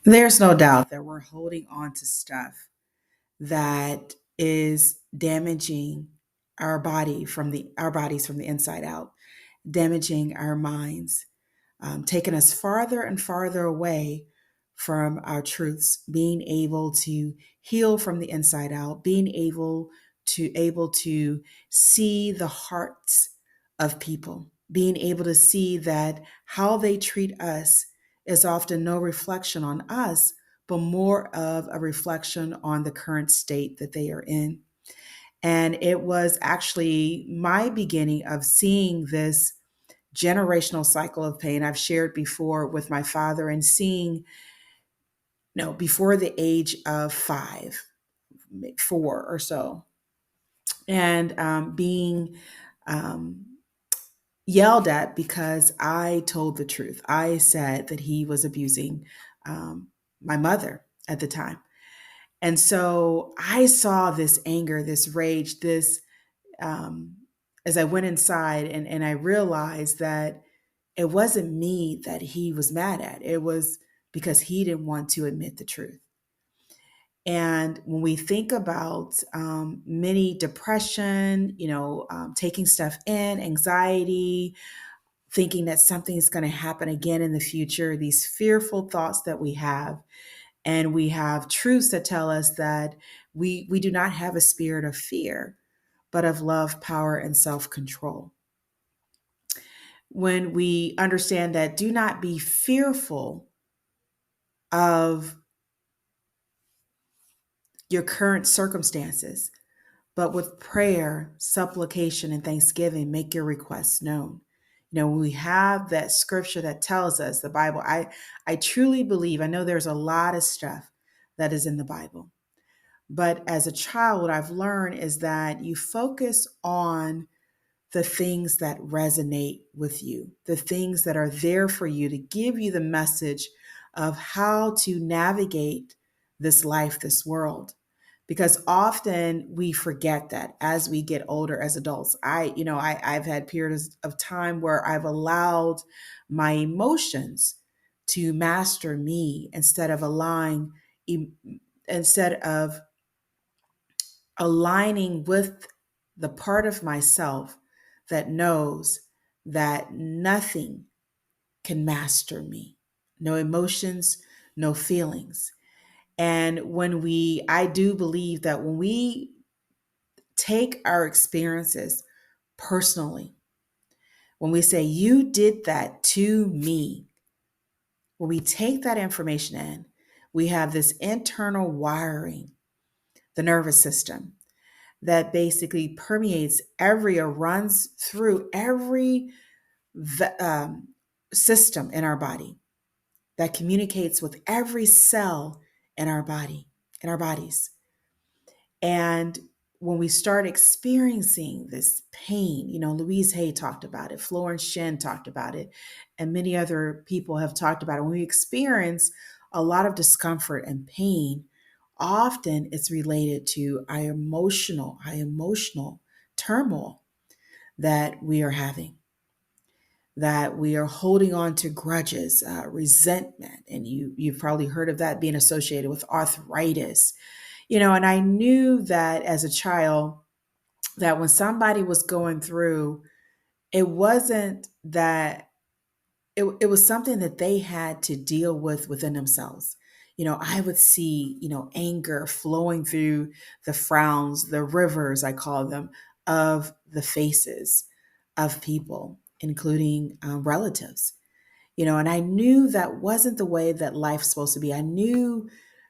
There's no doubt that we're holding on to stuff that is damaging our bodies from the inside out, damaging our minds, taking us farther and farther away from our truths, being able to heal from the inside out, being able to see the hearts of people, being able to see that how they treat us is often no reflection on us, but more of a reflection on the current state that they are in. And it was actually my beginning of seeing this generational cycle of pain I've shared before with my father, and seeing, before the age of 4 or so, and being um, yelled at because I told the truth. I said that he was abusing um, my mother at the time. And so I saw this anger, this rage, um, as I went inside, and I realized that it wasn't me that he was mad at. It was because he didn't want to admit the truth. And when we think about many depression, taking stuff in, anxiety, thinking that something is going to happen again in the future, these fearful thoughts that we have, and we have truths that tell us that we do not have a spirit of fear, but of love, power, and self control. When we understand that, do not be fearful of your current circumstances, but with prayer, supplication, and thanksgiving, make your requests known. We have that scripture that tells us the Bible. I truly believe, I know there's a lot of stuff that is in the Bible, but as a child, what I've learned is that you focus on the things that resonate with you, the things that are there for you to give you the message of how to navigate this life, this world. Because often we forget that as we get older as adults. I've had periods of time where I've allowed my emotions to master me instead of aligning with the part of myself that knows that nothing can master me. No emotions, no feelings. And I do believe that when we take our experiences personally, when we say, you did that to me, when we take that information in, we have this internal wiring, the nervous system, that basically permeates or runs through every um, system in our body, that communicates with every cell in our body, in our bodies. And when we start experiencing this pain, Louise Hay talked about it, Florence Shen talked about it, and many other people have talked about it. When we experience a lot of discomfort and pain, often it's related to our emotional turmoil that we are having, that we are holding on to grudges, resentment, and you've probably heard of that being associated with arthritis. And I knew that as a child, that when somebody was going through, it wasn't that it was something that they had to deal with within themselves. I would see, anger flowing through the frowns, the rivers, I call them, of the faces of people, including relatives. And I knew that wasn't the way that life's supposed to be. I knew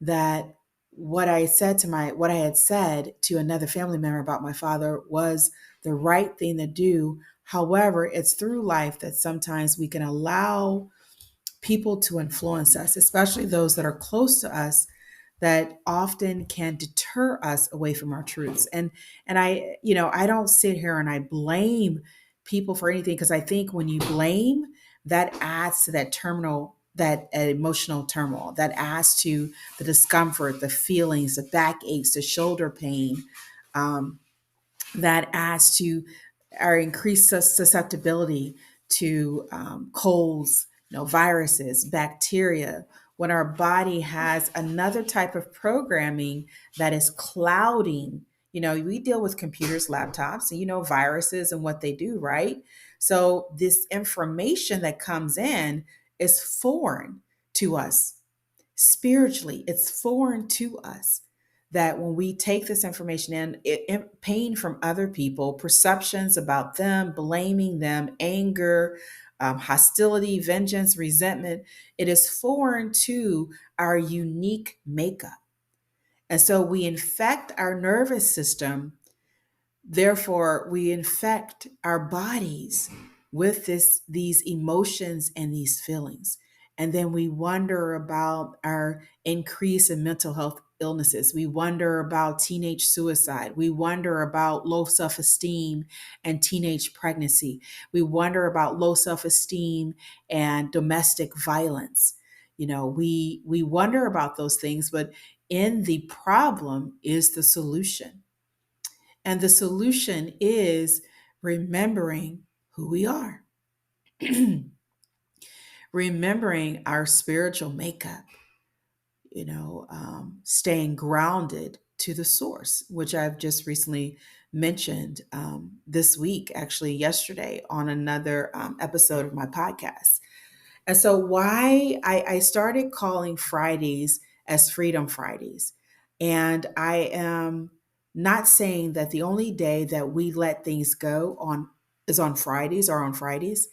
that what I had said to another family member about my father was the right thing to do. However, it's through life that sometimes we can allow people to influence us, especially those that are close to us, that often can deter us away from our truths. And I don't sit here and I blame people for anything, because I think when you blame, that adds to that emotional turmoil, that adds to the discomfort, the feelings, the backaches, the shoulder pain, um, that adds to our increased susceptibility to colds, viruses, bacteria, when our body has another type of programming that is clouding. We deal with computers, laptops, and viruses and what they do, right? So this information that comes in is foreign to us spiritually. It's foreign to us that when we take this information in, pain from other people, perceptions about them, blaming them, anger, hostility, vengeance, resentment, it is foreign to our unique makeup. And so we infect our nervous system. Therefore, we infect our bodies with these emotions and these feelings. And then we wonder about our increase in mental health illnesses. We wonder about teenage suicide. We wonder about low self esteem and teenage pregnancy. We wonder about low self esteem and domestic violence. We wonder about those things, but in the problem is the solution. And the solution is remembering who we are, remembering our spiritual makeup, staying grounded to the source, which I've just recently mentioned this week, actually, yesterday on another episode of my podcast. And so, why I started calling Fridays as Freedom Fridays. And I am not saying that the only day that we let things go on is on Fridays or on Fridays,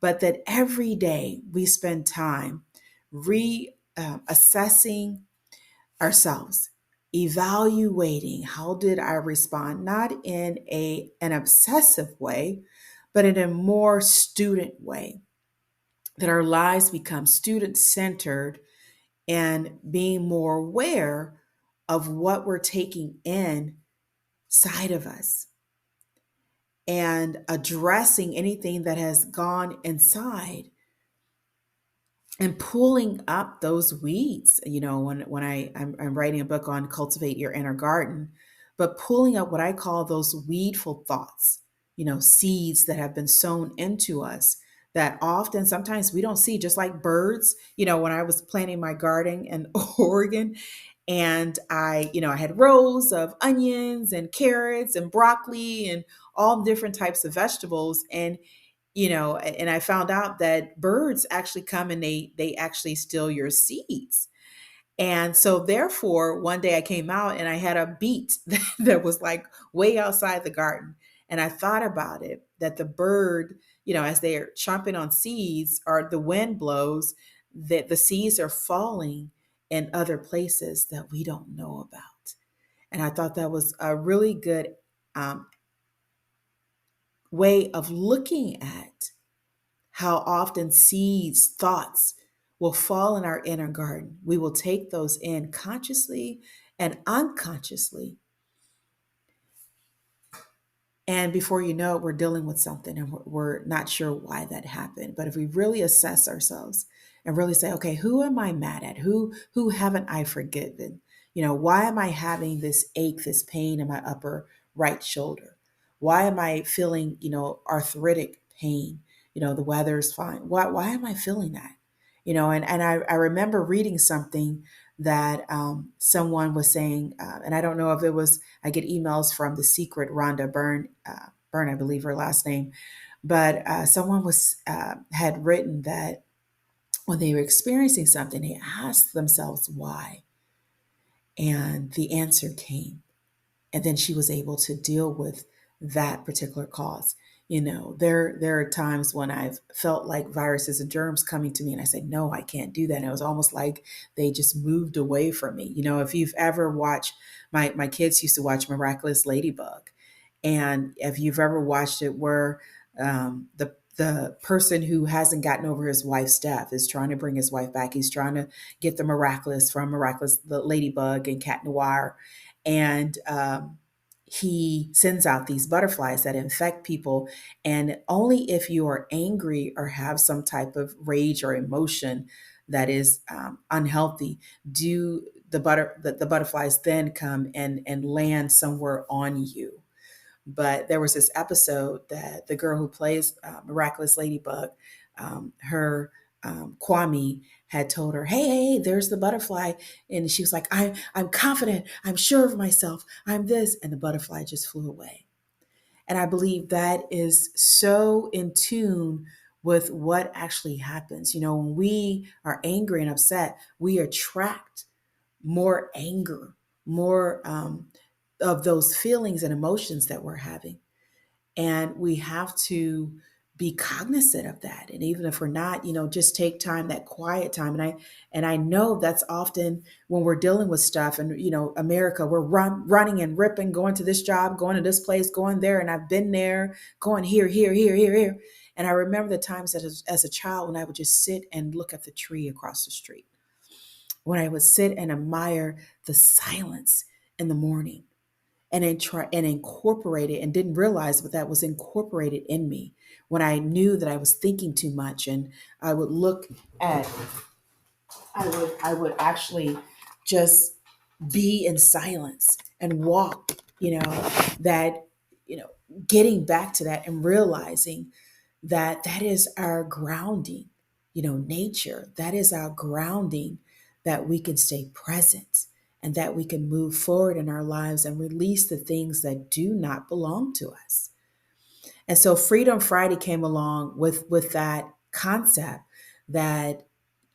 but that every day we spend time assessing ourselves, evaluating how did I respond, not in an obsessive way, but in a more student way, that our lives become student centered and being more aware of what we're taking in side of us and addressing anything that has gone inside and pulling up those weeds. When I'm writing a book on cultivate your inner garden, but pulling up what I call those weedful thoughts, seeds that have been sown into us that often sometimes we don't see, just like birds. When I was planting my garden in Oregon, and I had rows of onions and carrots and broccoli and all different types of vegetables. And I found out that birds actually come and they actually steal your seeds. And so therefore one day I came out and I had a beet that was like way outside the garden. And I thought about it, that the bird, as they're chomping on seeds or the wind blows, that the seeds are falling in other places that we don't know about. And I thought that was a really good um, way of looking at how often seeds, thoughts will fall in our inner garden. We will take those in consciously and unconsciously. And before you know it, we're dealing with something and we're not sure why that happened. But if we really assess ourselves and really say, okay, who am I mad at? Who haven't I forgiven? Why am I having this ache, this pain in my upper right shoulder? Why am I feeling, arthritic pain? The weather's fine. Why am I feeling that? And I remember reading something that someone was saying, and I don't know if it was, I get emails from The Secret, Rhonda Byrne, Byrne, I believe her last name, but someone had written that when they were experiencing something, they asked themselves why, and the answer came. And then she was able to deal with that particular cause. There are times when I've felt like viruses and germs coming to me, and I said, no, I can't do that. And it was almost like they just moved away from me. If you've ever watched, my kids used to watch Miraculous Ladybug, and if you've ever watched it, where the person who hasn't gotten over his wife's death is trying to bring his wife back. He's trying to get the miraculous from Miraculous, the Ladybug and Cat Noir, and he sends out these butterflies that infect people. And only if you are angry or have some type of rage or emotion that is unhealthy do the butterflies then come and land somewhere on you. But there was this episode that the girl who plays Miraculous Ladybug, her Kwame had told her, "Hey, hey, hey, there's the butterfly," and she was like, I'm confident, I'm sure of myself, I'm this," and the butterfly just flew away. And I believe that is so in tune with what actually happens. When we are angry and upset, we attract more anger, more of those feelings and emotions that we're having. And we have to be cognizant of that. And even if we're not, just take time, that quiet time. And I know that's often when we're dealing with stuff. And America, we're running and ripping, going to this job, going to this place, going there. And I've been there, going here, here, here, here, here. And I remember the times that as a child when I would just sit and look at the tree across the street, when I would sit and admire the silence in the morning, and then try and incorporate it, and didn't realize but that was incorporated in me when I knew that I was thinking too much. And I would look at I would actually just be in silence and walk, that you know getting back to that and realizing that that is our grounding, nature, that is our grounding, that we can stay present and that we can move forward in our lives and release the things that do not belong to us. And so Freedom Friday came along with that concept that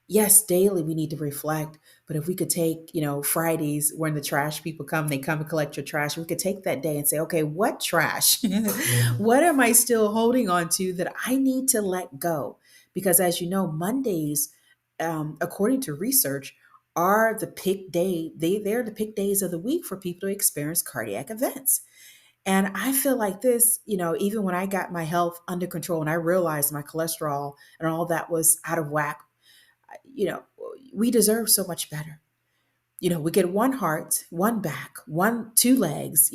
yes, daily we need to reflect. But if we could take, Fridays when the trash people come, they come and collect your trash. We could take that day and say, okay, what trash? What am I still holding on to that I need to let go? Because as you know, Mondays, according to research, are the peak day. They're the peak days of the week for people to experience cardiac events. And I feel like this, even when I got my health under control and I realized my cholesterol and all that was out of whack, you know, we deserve so much better. We get one heart, one back, two legs,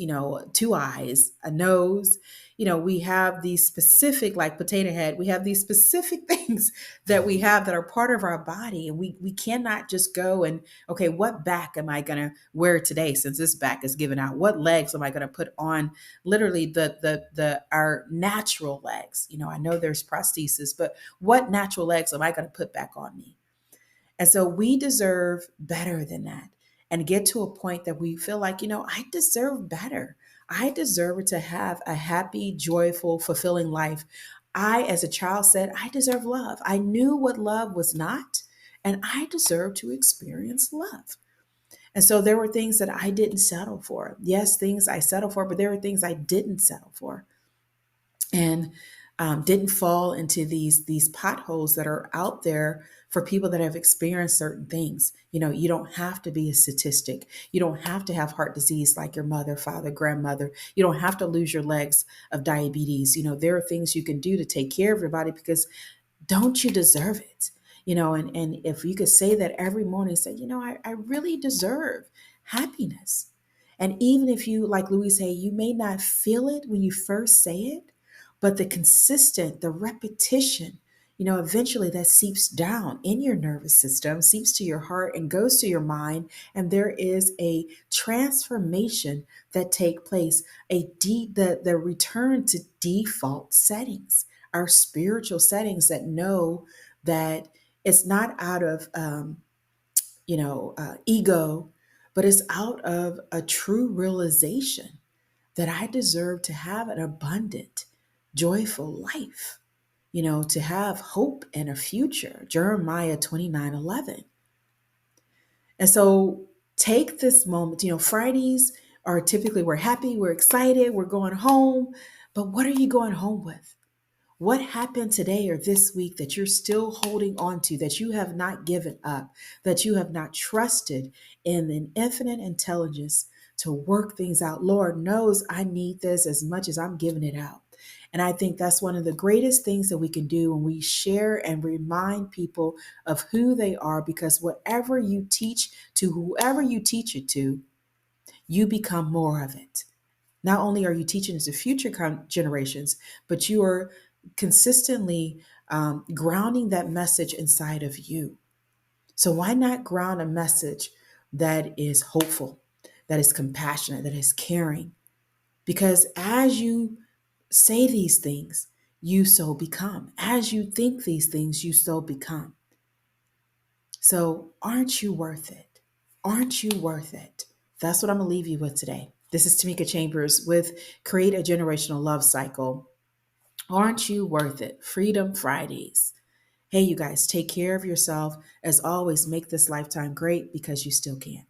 two eyes, a nose. We have these specific, like potato head, we have these specific things that we have that are part of our body. And we cannot just go and, okay, what back am I going to wear today since this back is given out? What legs am I going to put on? Literally our natural legs. I know there's prosthesis, but what natural legs am I going to put back on me? And so we deserve better than that, and get to a point that we feel like, I deserve better. I deserve to have a happy, joyful, fulfilling life. I, as a child, said, I deserve love. I knew what love was not, and I deserve to experience love. And so there were things that I didn't settle for. Yes, things I settled for, but there were things I didn't settle for, and didn't fall into these potholes that are out there for people that have experienced certain things. You don't have to be a statistic. You don't have to have heart disease like your mother, father, grandmother. You don't have to lose your legs of diabetes. There are things you can do to take care of your body, because don't you deserve it? And if you could say that every morning, say, I really deserve happiness. And even if you, like Louise Hay, you may not feel it when you first say it, but the repetition, eventually that seeps down in your nervous system, seeps to your heart and goes to your mind. And there is a transformation that take place, the return to default settings, our spiritual settings, that know that it's not out of, ego, but it's out of a true realization that I deserve to have an abundant, joyful life, to have hope and a future. Jeremiah 29:11. And so take this moment. Fridays are typically, we're happy, we're excited, we're going home. But what are you going home with? What happened today or this week that you're still holding on to, that you have not given up, that you have not trusted in an infinite intelligence to work things out? Lord knows I need this as much as I'm giving it out. And I think that's one of the greatest things that we can do when we share and remind people of who they are, because whatever you teach to whoever you teach it to, you become more of it. Not only are you teaching it to future generations, but you are consistently grounding that message inside of you. So why not ground a message that is hopeful, that is compassionate, that is caring? Because as you say these things, you so become. As you think these things, you so become. So, aren't you worth it? Aren't you worth it? That's what I'm going to leave you with today. This is Tamika Chambers with Create a Generational Love Cycle. Aren't you worth it? Freedom Fridays. Hey, you guys, take care of yourself. As always, make this lifetime great because you still can.